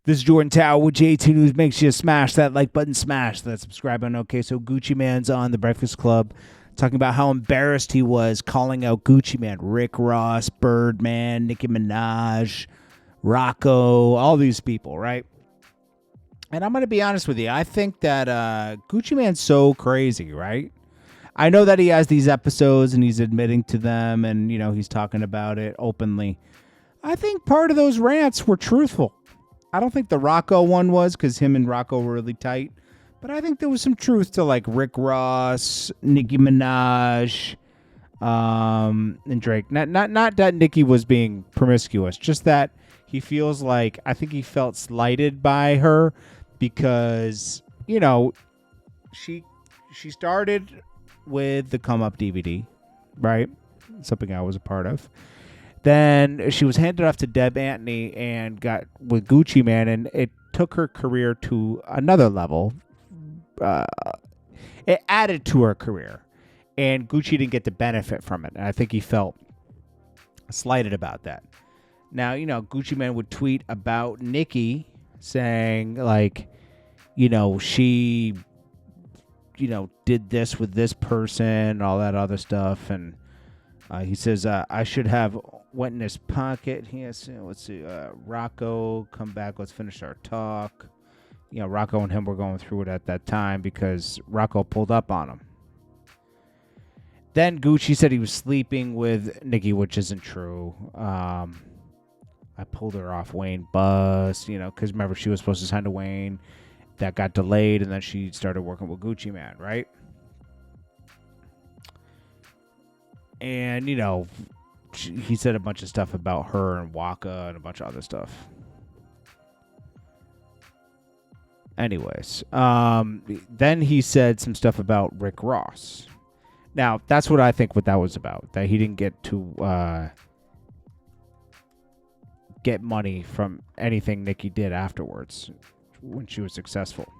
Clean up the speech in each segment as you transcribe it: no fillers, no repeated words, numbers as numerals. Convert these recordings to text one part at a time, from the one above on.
This is Jordan Tower with J2 News. Make sure you smash that like button, smash that subscribe button. Okay, so Gucci Man's on The Breakfast Club talking about how embarrassed he was calling out Gucci Man, Rick Ross, Birdman, Nicki Minaj, Rocco, all these people, right? And I'm going to be honest with you. I think that Gucci Man's so crazy, right? I know that he has these episodes and he's admitting to them and, you know, he's talking about it openly. I think part of those rants were truthful. I don't think the Rocco one was because him and Rocco were really tight. But I think there was some truth to like Rick Ross, Nicki Minaj, and Drake. Not that Nicki was being promiscuous, just that he feels like I think he felt slighted by her because, you know, she started with the Come Up DVD, right? Something I was a part of. Then she was handed off to Deb Antony and got with Gucci Man, and it took her career to another level. It added to her career, and Gucci didn't get the benefit from it. And I think he felt slighted about that. Now, you know, Gucci Man would tweet about Nicki saying, like, you know, she, you know, did this with this person, all that other stuff. And he says, I should have went in his pocket. He has, let's see, Rocco, come back, let's finish our talk. You know, Rocco and him were going through it at that time because Rocco pulled up on him. Then Gucci said he was sleeping with Nicki, which isn't true. I pulled her off Wayne bus, you know, because remember, she was supposed to sign to Wayne. That got delayed, and then she started working with Gucci Man, right? And, you know, he said a bunch of stuff about her and Waka and a bunch of other stuff. Anyways, then he said some stuff about Rick Ross. Now, that's what I think what that was about, that he didn't get to get money from anything Nicki did afterwards when she was successful.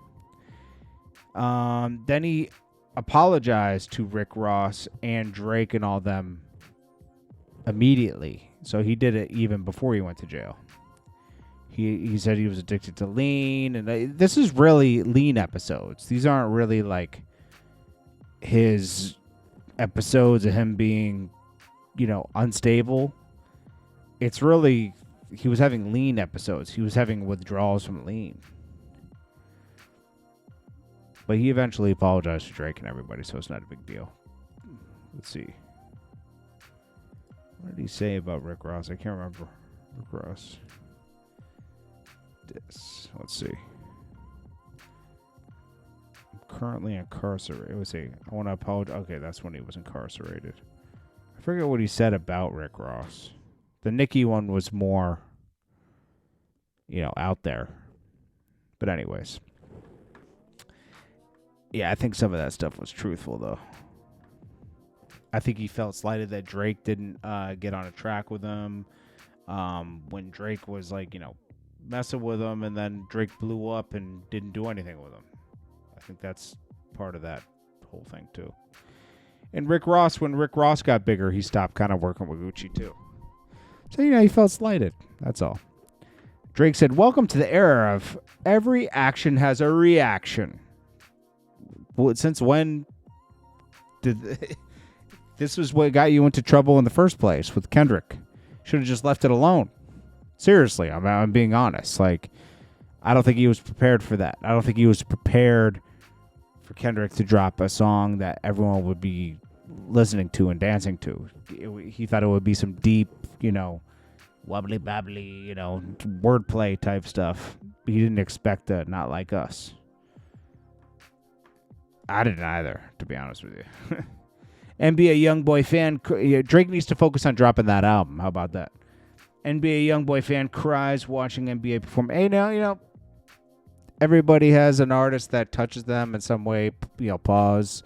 Then he apologized to Rick Ross and Drake and all them immediately. So he did it even before he went to jail. He said he was addicted to lean, and this is really lean episodes. These aren't really like his episodes of him being, you know, unstable. It's really, he was having lean episodes. He was having withdrawals from lean. But he eventually apologized to Drake and everybody, so it's not a big deal. Let's see. What did he say about Rick Ross? I can't remember. Rick Ross. Let's see. I'm currently incarcerated. Let's see. I want to apologize. Okay, that's when he was incarcerated. I forget what he said about Rick Ross. The Nicki one was more, you know, out there. But anyways. Yeah, I think some of that stuff was truthful, though. I think he felt slighted that Drake didn't get on a track with him. When Drake was, like, you know, messing with him, and then Drake blew up and didn't do anything with him. I think that's part of that whole thing, too. And Rick Ross, when Rick Ross got bigger, he stopped kind of working with Gucci, too. So, you know, he felt slighted. That's all. Drake said, "Welcome to the era of every action has a reaction." Well, since when did this was what got you into trouble in the first place with Kendrick? Should have just left it alone. Seriously, I'm being honest. Like, I don't think he was prepared for that. I don't think he was prepared for Kendrick to drop a song that everyone would be listening to and dancing to. He thought it would be some deep, you know, wobbly babbly, you know, wordplay type stuff. He didn't expect that. Not Like Us. I didn't either, to be honest with you. NBA YoungBoy fan, Drake needs to focus on dropping that album. How about that? NBA YoungBoy fan cries watching NBA perform. Hey, now, you know, everybody has an artist that touches them in some way. You know, pause.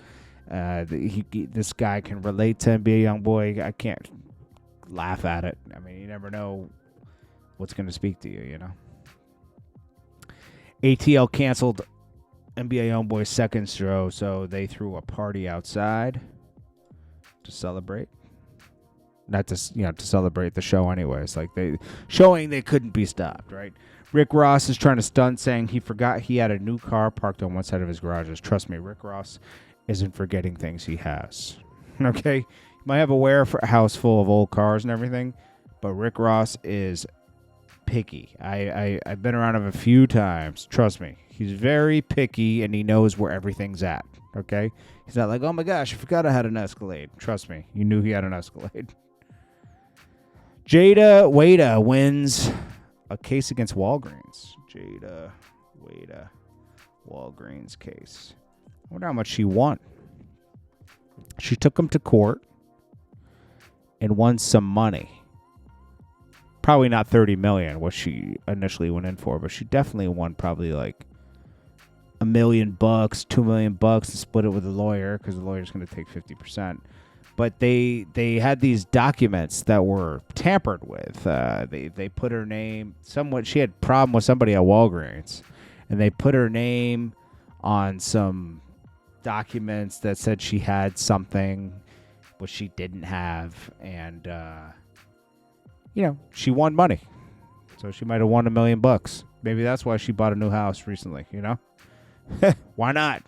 This guy can relate to NBA YoungBoy. I can't laugh at it. I mean, you never know what's going to speak to you, you know. ATL canceled NBA YoungBoy's second show, so they threw a party outside to celebrate. Not to to celebrate the show anyways. Like they couldn't be stopped, right? Rick Ross is trying to stunt, saying he forgot he had a new car parked on one side of his garages. Trust me, Rick Ross isn't forgetting things he has. Okay? You might have a warehouse full of old cars and everything, but Rick Ross is picky. I've been around him a few times. Trust me. He's very picky, and he knows where everything's at. Okay? He's not like, oh my gosh, I forgot I had an Escalade. Trust me. You knew he had an Escalade. Jayda Wayda wins a case against Walgreens. Jayda Wayda, Walgreens case. I wonder how much she won. She took him to court and won some money. Probably not $30 million, what she initially went in for, but she definitely won probably like $1 million, $2 million, and split it with a lawyer because the lawyer's going to take 50%. But they had these documents that were tampered with. They put her name somewhat. She had a problem with somebody at Walgreens, and they put her name on some documents that said she had something which she didn't have, and she won money. So she might have won $1 million. Maybe that's why she bought a new house recently. Why not?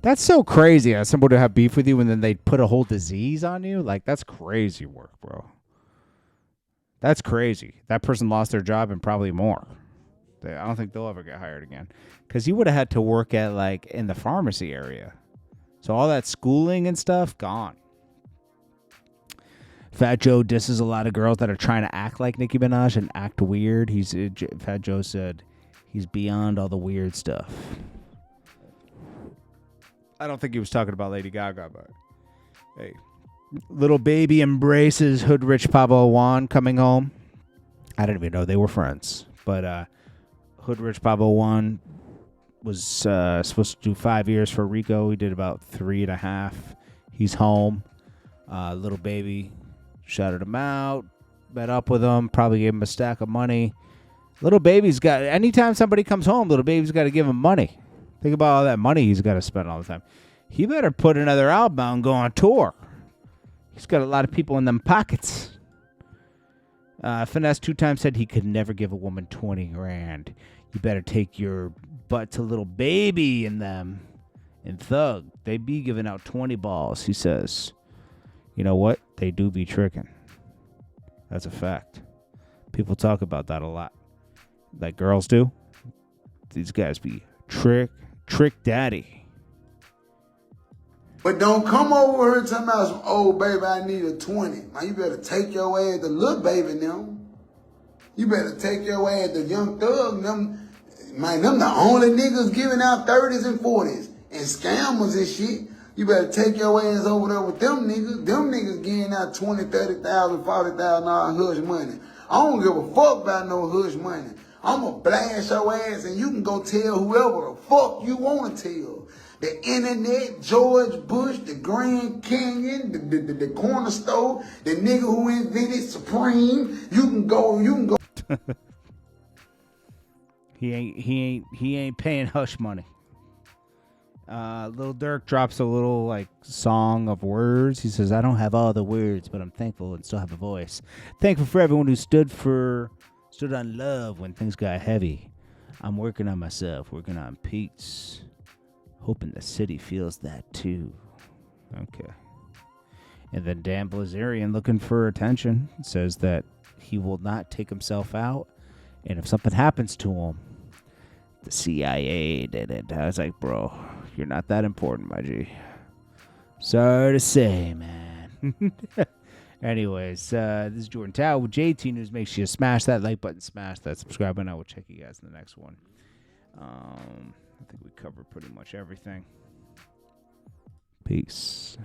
That's so crazy. Somebody to have beef with you and then they put a whole disease on you. Like, that's crazy work, bro. That's crazy. That person lost their job and probably more. I don't think they'll ever get hired again. Because he would have had to work at, like, in the pharmacy area. So all that schooling and stuff, gone. Fat Joe disses a lot of girls that are trying to act like Nicki Minaj and act weird. Fat Joe said he's beyond all the weird stuff. I don't think he was talking about Lady Gaga, but hey. Little Baby embraces Hood Rich Pablo Juan coming home. I didn't even know they were friends. But Hood Rich Pablo Juan was supposed to do 5 years for Rico. He did about 3.5. He's home. Little Baby shouted him out, met up with him, probably gave him a stack of money. Little Baby's got, anytime somebody comes home, Little Baby's got to give him money. Think about all that money he's got to spend all the time. He better put another album out and go on tour. He's got a lot of people in them pockets. Finesse 2 times said he could never give a woman 20 grand. You better take your butt to Little Baby and them. And Thug, they be giving out 20 balls, he says. You know what? They do be tricking. That's a fact. People talk about that a lot. Like girls do. These guys be trick daddy. But don't come over here talking about some, oh, baby, I need a 20. Man, you better take your ass to Little Baby now. You better take your ass to Young Thug. Them the only niggas giving out 30s and 40s and scammers and shit. You better take your ass over there with them niggas. Them niggas getting out 20, 30,000, 40,000 hush money. I don't give a fuck about no hush money. I'm going to blast your ass and you can go tell whoever the fuck you want to tell. The internet, George Bush, the Grand Canyon, the corner store, the nigga who invented Supreme. You can go. He ain't paying hush money. Lil Durk drops a little like song of words. He says, I don't have all the words, but I'm thankful and still have a voice. Thankful for everyone who stood on love when things got heavy. I'm working on myself, working on peace. Hoping the city feels that too. Okay. And then Dan Bilzerian, looking for attention, says that he will not take himself out. And if something happens to him, the CIA did it. I was like, bro, you're not that important, my G. Sorry to say, man. Anyways, this is Jordan Tower with JT News. Make sure you smash that like button, smash that subscribe button. I will check you guys in the next one. I think we covered pretty much everything. Peace.